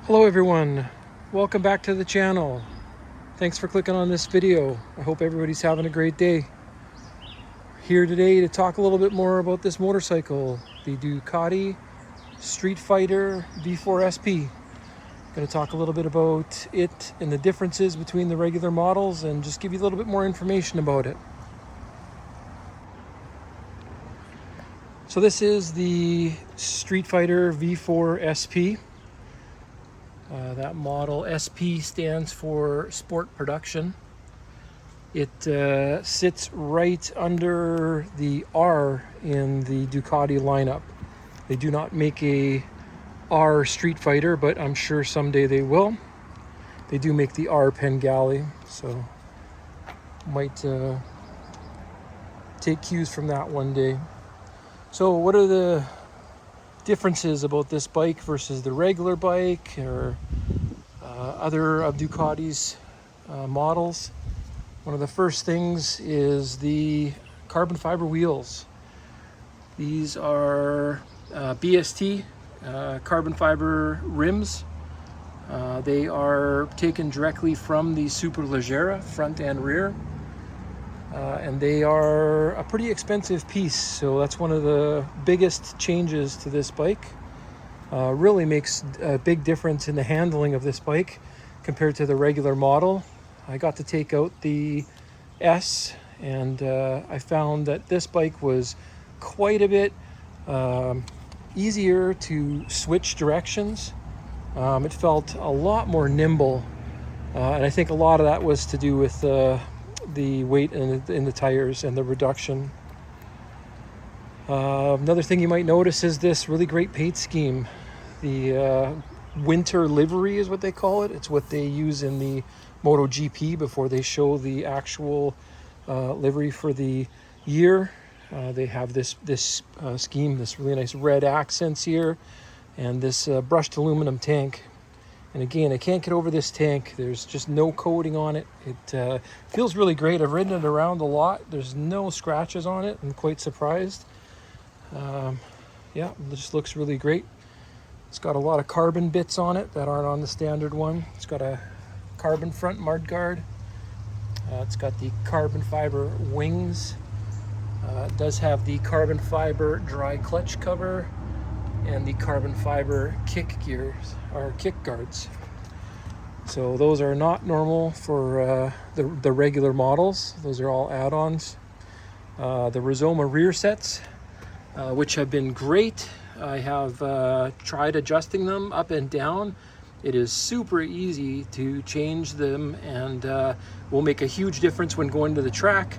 Hello everyone, welcome back to the channel. Thanks for clicking on this video. I hope everybody's having a great day. Here today to talk a little bit more about this motorcycle, the Ducati Streetfighter V4SP. Going to talk a little bit about it and the differences between the regular models and just give you a little bit more information about it. So this is the Streetfighter V4SP. That model SP stands for Sport Production. It sits right under the R in the Ducati lineup. They do not make a R Streetfighter, but I'm sure someday they will. They do make the R Panigale, so might take cues from that one day. So what are the differences about this bike versus the regular bike or other of Ducati's models? One of the first things is the carbon fiber wheels. These are BST carbon fiber rims. They are taken directly from the Superleggera front and rear. And they are a pretty expensive piece, so that's one of the biggest changes to this bike. Really makes a big difference in the handling of this bike compared to the regular model. I got to take out the S, and I found that this bike was quite a bit easier to switch directions. It felt a lot more nimble, and I think a lot of that was to do with the weight in the tires and the reduction. Another thing you might notice is this really great paint scheme. The winter livery is what they call it. It's what they use in the MotoGP before they show the actual livery for the year. They have this scheme, this really nice red accents here, and this brushed aluminum tank. And again, I can't get over this tank. There's just no coating on it. It feels really great. I've ridden it around a lot. There's no scratches on it. I'm quite surprised. Yeah, it just looks really great. It's got a lot of carbon bits on it that aren't on the standard one. It's got a carbon front mudguard. It's got the carbon fiber wings. It does have the carbon fiber dry clutch cover and the carbon fiber kick gears or kick guards. So those are not normal for the regular models. Those are all add-ons. The Rizoma rear sets, which have been great. I have tried adjusting them up and down. It is super easy to change them, and will make a huge difference when going to the track.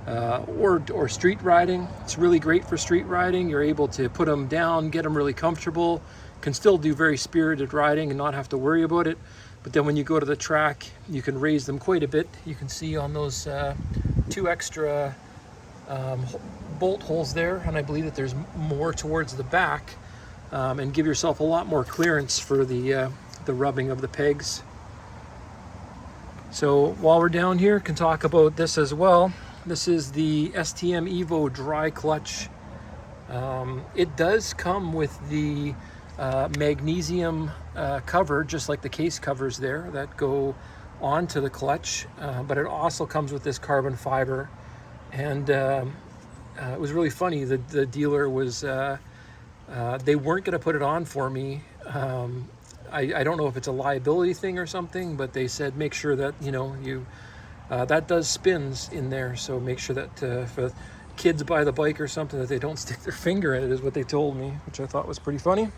Or street riding. It's really great for street riding. You're able to put them down, get them really comfortable, can still do very spirited riding and not have to worry about it. But then when you go to the track, you can raise them quite a bit. You can see on those two extra bolt holes there, and I believe that there's more towards the back, and give yourself a lot more clearance for the rubbing of the pegs. So while we're down here, can talk about this as well. This is the STM Evo dry clutch. It does come with the magnesium cover, just like the case covers there that go onto the clutch, but it also comes with this carbon fiber. And it was really funny. The dealer was, they weren't going to put it on for me. I don't know if it's a liability thing or something, but they said make sure that you that does spins in there, so make sure that if kids buy the bike or something that they don't stick their finger in it, is what they told me, which I thought was pretty funny.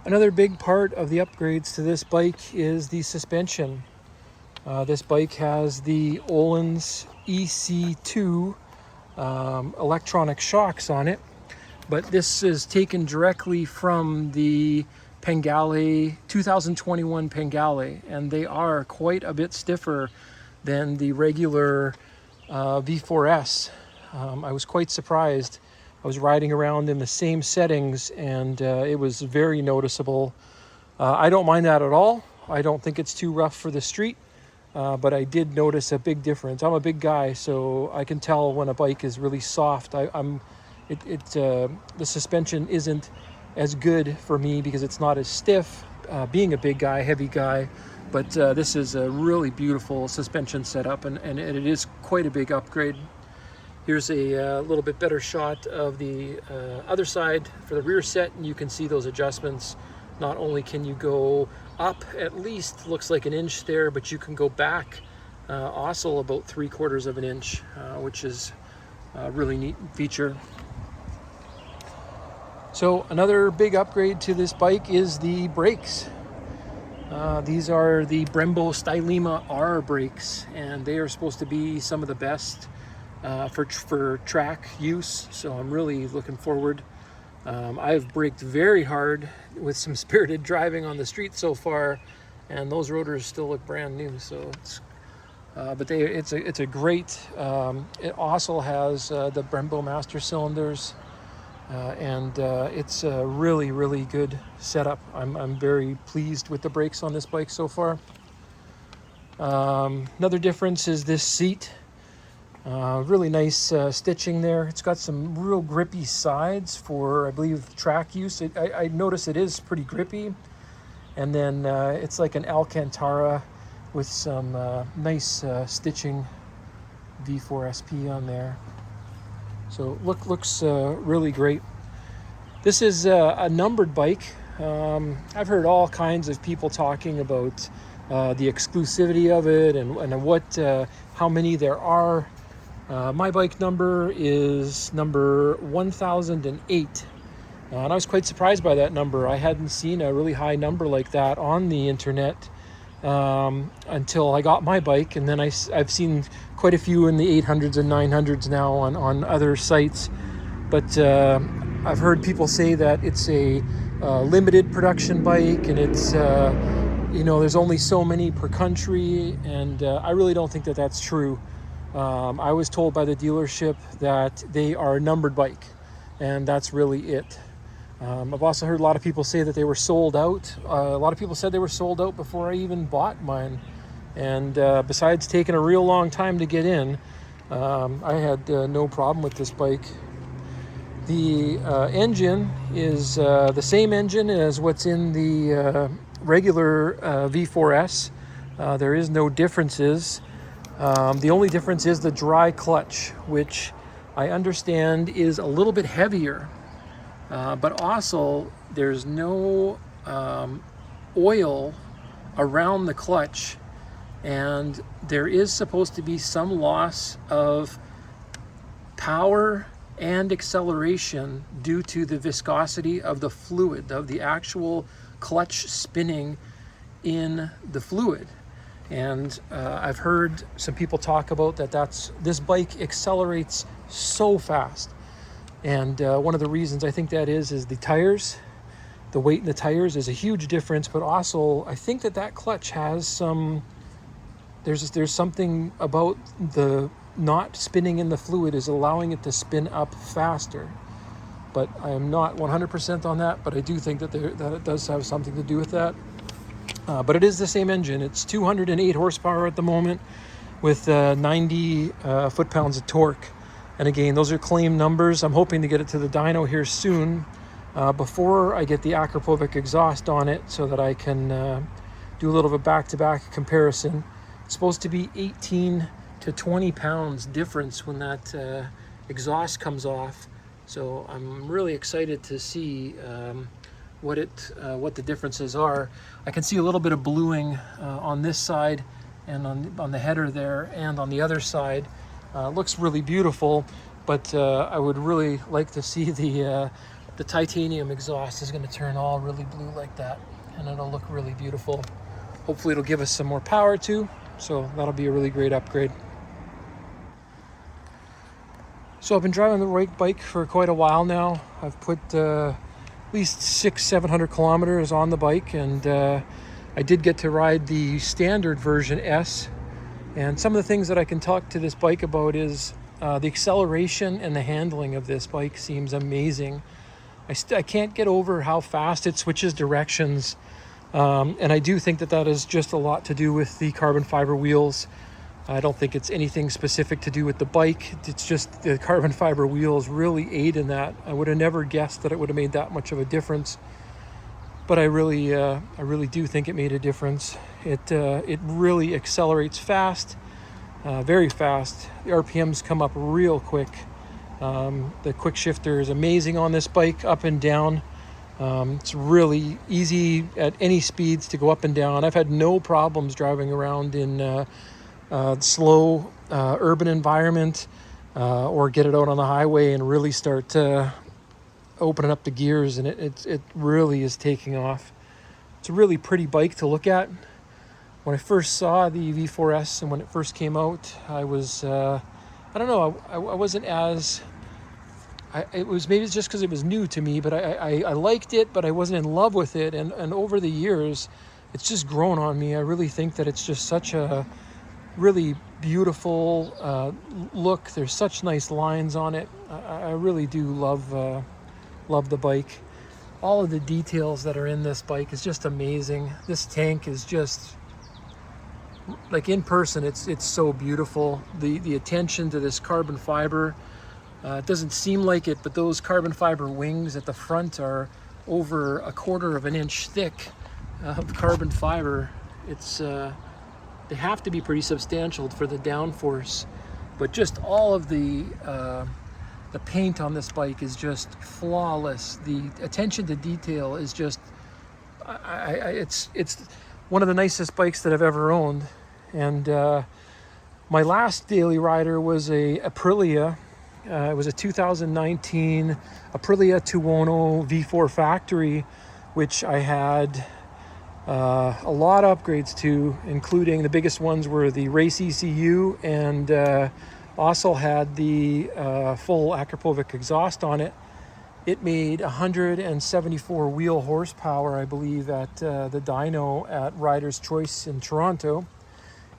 Another big part of the upgrades to this bike is the suspension. This bike has the Öhlins EC2 electronic shocks on it, but this is taken directly from the Panigale 2021 Panigale, and they are quite a bit stiffer than the regular V4S. I was quite surprised. I was riding around in the same settings, and it was very noticeable. I don't mind that at all. I don't think it's too rough for the street, but I did notice a big difference. I'm a big guy, so I can tell when a bike is really soft. The suspension isn't as good for me because it's not as stiff, being a big guy, heavy guy. But this is a really beautiful suspension setup, and it is quite a big upgrade. Here's a little bit better shot of the other side for the rear set, and you can see those adjustments. Not only can you go up at least, looks like an inch there, but you can go back also about 3/4 of an inch, which is a really neat feature. So another big upgrade to this bike is the brakes. These are the Brembo Stylema R brakes, and they are supposed to be some of the best for track use, so I'm really looking forward. I've braked very hard with some spirited driving on the street so far, and those rotors still look brand new. So it's a great. It also has the Brembo master cylinders, and it's a really good setup. I'm very pleased with the brakes on this bike so far. Another difference is this seat. Really nice stitching there. It's got some real grippy sides for, I believe, track use. I notice it is pretty grippy. And then it's like an Alcantara with some nice stitching V4SP on there. So looks really great. This is a numbered bike. I've heard all kinds of people talking about the exclusivity of it and what how many there are. My bike number is number 1008, and I was quite surprised by that number. I hadn't seen a really high number like that on the internet until I got my bike, and then I've seen quite a few in the 800s and 900s now on other sites. But I've heard people say that it's a limited production bike, and it's there's only so many per country, and I really don't think that that's true. I was told by the dealership that they are a numbered bike, and that's really it. I've also heard a lot of people say that they were sold out. A lot of people said they were sold out before I even bought mine. And besides taking a real long time to get in, I had no problem with this bike. The engine is the same engine as what's in the regular V4S. There is no differences. The only difference is the dry clutch, which I understand is a little bit heavier, but also there's no oil around the clutch, and there is supposed to be some loss of power and acceleration due to the viscosity of the fluid, of the actual clutch spinning in the fluid. And I've heard some people talk about this bike accelerates so fast. And one of the reasons I think that is the tires. The weight in the tires is a huge difference, but also I think that clutch has some, there's something about the not spinning in the fluid is allowing it to spin up faster. But I am not 100% on that, but I do think that it does have something to do with that. But it is the same engine. It's 208 horsepower at the moment with 90 foot-pounds of torque. And again, those are claim numbers. I'm hoping to get it to the dyno here soon before I get the Akrapovic exhaust on it so that I can do a little of a back-to-back comparison. It's supposed to be 18 to 20 pounds difference when that exhaust comes off. So I'm really excited to see what the differences are. I can see a little bit of bluing on this side and on the header there, and on the other side. Looks really beautiful, but I would really like to see the titanium exhaust is going to turn all really blue like that, and it'll look really beautiful. Hopefully it'll give us some more power too, so that'll be a really great upgrade. So I've been driving the bike for quite a while now. I've put at least 600-700 kilometers on the bike, and I did get to ride the standard version S. And some of the things that I can talk to this bike about is the acceleration and the handling of this bike seems amazing. I can't get over how fast it switches directions, and I do think that is just a lot to do with the carbon fiber wheels. I don't think it's anything specific to do with the bike. It's just the carbon fiber wheels really aid in that. I would have never guessed that it would have made that much of a difference, but I really do think it made a difference. It really accelerates fast, very fast. The RPMs come up real quick. The quick shifter is amazing on this bike, up and down. It's really easy at any speeds to go up and down. I've had no problems driving around in slow urban environment, or get it out on the highway and really start opening up the gears, and it really is taking off. It's a really pretty bike to look at. When I first saw the V4S and when it first came out, I was I don't know, I wasn't as it was, maybe it's just because it was new to me, but I liked it, but I wasn't in love with it, and over the years it's just grown on me. I really think that it's just such a really beautiful look. There's such nice lines on it. I really do love the bike. All of the details that are in this bike is just amazing. This tank is just, like, in person, it's so beautiful. The attention to this carbon fiber, it doesn't seem like it, but those carbon fiber wings at the front are over 1/4 of an inch thick of carbon fiber. It's they have to be pretty substantial for the downforce, but just all of the paint on this bike is just flawless. The attention to detail is just, it's one of the nicest bikes that I've ever owned. And my last daily rider was a Aprilia. It was a 2019 Aprilia Tuono V4 factory, which I had a lot of upgrades to, including the biggest ones were the race ECU, and also had the full Akrapovic exhaust on it. It made 174 wheel horsepower, I believe, at the dyno at Rider's Choice in Toronto.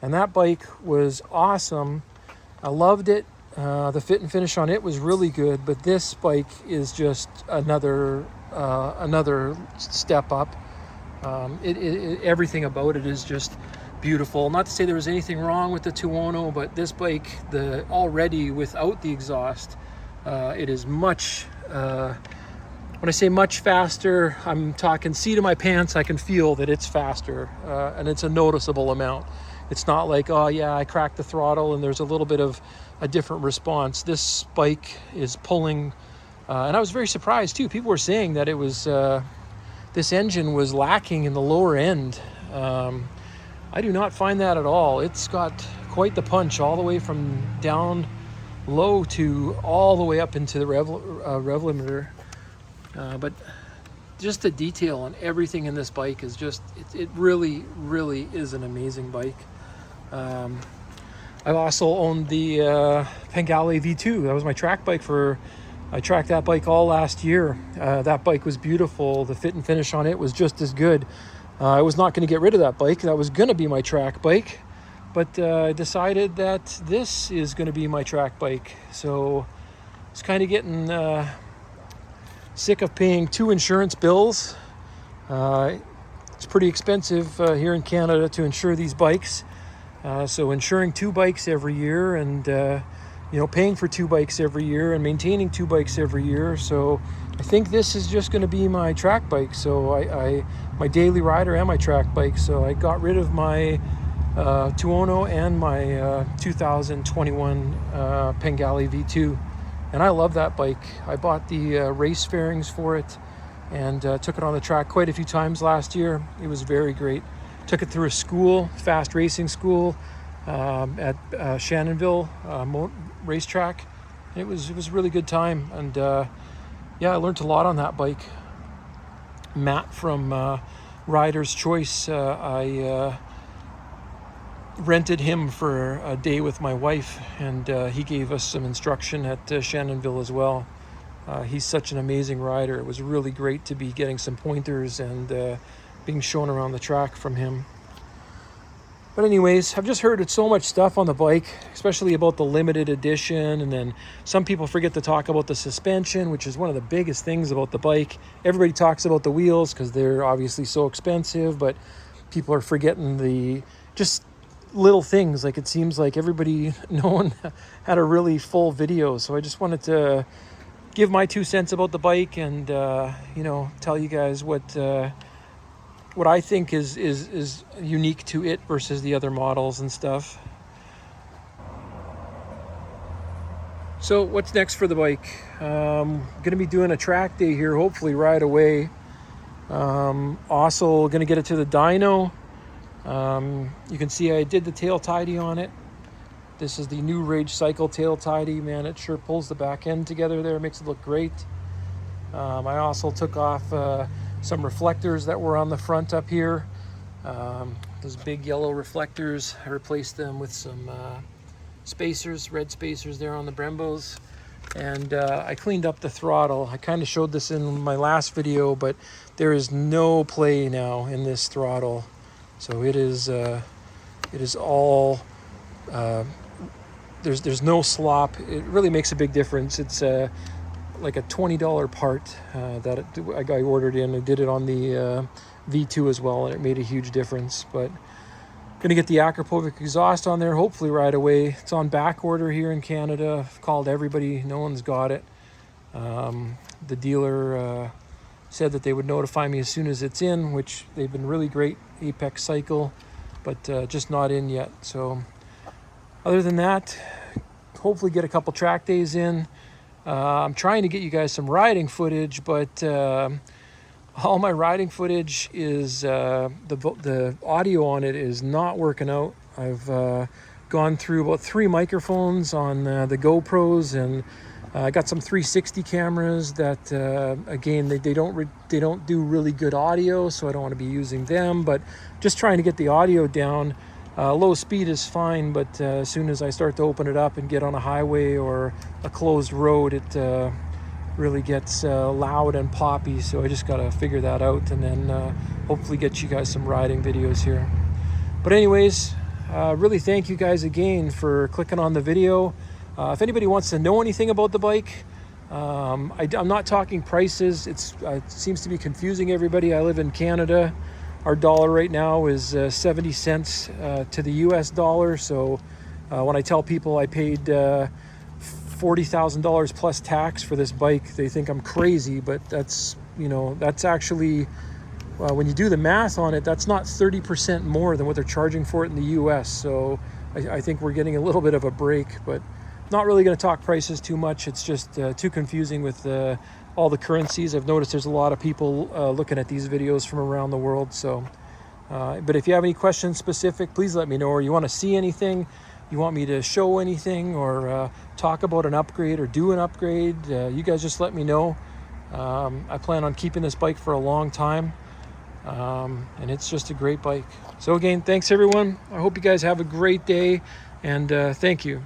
And that bike was awesome. I loved it. The fit and finish on it was really good, but this bike is just another step up. Everything about it is just beautiful. Not to say there was anything wrong with the Tuono, but this bike, already without the exhaust, it is much, when I say much faster, I'm talking seat of my pants. I can feel that it's faster, and it's a noticeable amount. It's not like, oh yeah, I cracked the throttle and there's a little bit of a different response. This bike is pulling, and I was very surprised too. People were saying that it was, this engine was lacking in the lower end. I do not find that at all. It's got quite the punch, all the way from down low to all the way up into the rev limiter. But just the detail on everything in this bike is just, it really, really is an amazing bike. I've also owned the Panigale V2. That was my track bike I tracked that bike all last year. That bike was beautiful. The fit and finish on it was just as good. I was not going to get rid of that bike. That was going to be my track bike, but I decided that this is going to be my track bike. So it's kind of getting sick of paying 2 insurance bills. It's pretty expensive here in Canada to insure these bikes. So insuring 2 bikes every year, and paying for 2 bikes every year, and maintaining 2 bikes every year. So I think this is just going to be my track bike. So I my daily rider and my track bike. So I got rid of my Tuono and my 2021 Panigale V2. And I love that bike. I bought the race fairings for it and took it on the track quite a few times last year. It was very great. Took it through a school, fast racing school at Shannonville racetrack. It was a really good time, and I learned a lot on that bike. Matt from Rider's Choice, I rented him for a day with my wife, and he gave us some instruction at Shannonville as well. He's such an amazing rider. It was really great to be getting some pointers and being shown around the track from him. But anyways, I've just heard so much stuff on the bike, especially about the limited edition, and then some people forget to talk about the suspension, which is one of the biggest things about the bike. Everybody talks about the wheels because they're obviously so expensive, but people are forgetting little things. Like, it seems like no one had a really full video. So I just wanted to give my 2 cents about the bike and, tell you guys what I think is unique to it versus the other models and stuff. So what's next for the bike? Going to be doing a track day here, hopefully right away. Also going to get it to the dyno. You can see I did the tail tidy on it. This is the new Rage Cycle tail tidy. Man, it sure pulls the back end together there, makes it look great. I also took off some reflectors that were on the front up here. Those big yellow reflectors, I replaced them with some spacers, red spacers there on the Brembos. And I cleaned up the throttle. I kind of showed this in my last video, but there is no play now in this throttle. So it is all, there's no slop. It really makes a big difference. It's like a $20 part that I ordered in. I did it on the V2 as well, and it made a huge difference. But gonna get the Akrapovic exhaust on there hopefully right away. It's on back order here in Canada. I've called everybody, no one's got it. The dealer said that they would notify me as soon as it's in, which they've been really great, Apex Cycle, but just not in yet. So other than that, hopefully get a couple track days in. I'm trying to get you guys some riding footage, but all my riding footage is the audio on it is not working out. I've gone through about 3 microphones on the GoPros, and I got some 360 cameras that again they don't do really good audio, so I don't want to be using them. But just trying to get the audio down. Low speed is fine, but as soon as I start to open it up and get on a highway or a closed road, it really gets loud and poppy. So I just got to figure that out, and then hopefully get you guys some riding videos here. But anyways, really thank you guys again for clicking on the video. If anybody wants to know anything about the bike, I'm not talking prices. It seems to be confusing everybody. I live in Canada. Our dollar right now is 70 cents to the US dollar. So when I tell people I paid $40,000 plus tax for this bike, they think I'm crazy, but that's actually, when you do the math on it, that's not 30% more than what they're charging for it in the US. So I think we're getting a little bit of a break, but not really going to talk prices too much. It's just too confusing with all the currencies. I've noticed there's a lot of people looking at these videos from around the world. So, but if you have any questions specific, please let me know, or you want to see anything, you want me to show anything, or talk about an upgrade or do an upgrade, you guys just let me know. I plan on keeping this bike for a long time, and it's just a great bike. So again, thanks everyone. I hope you guys have a great day, and thank you.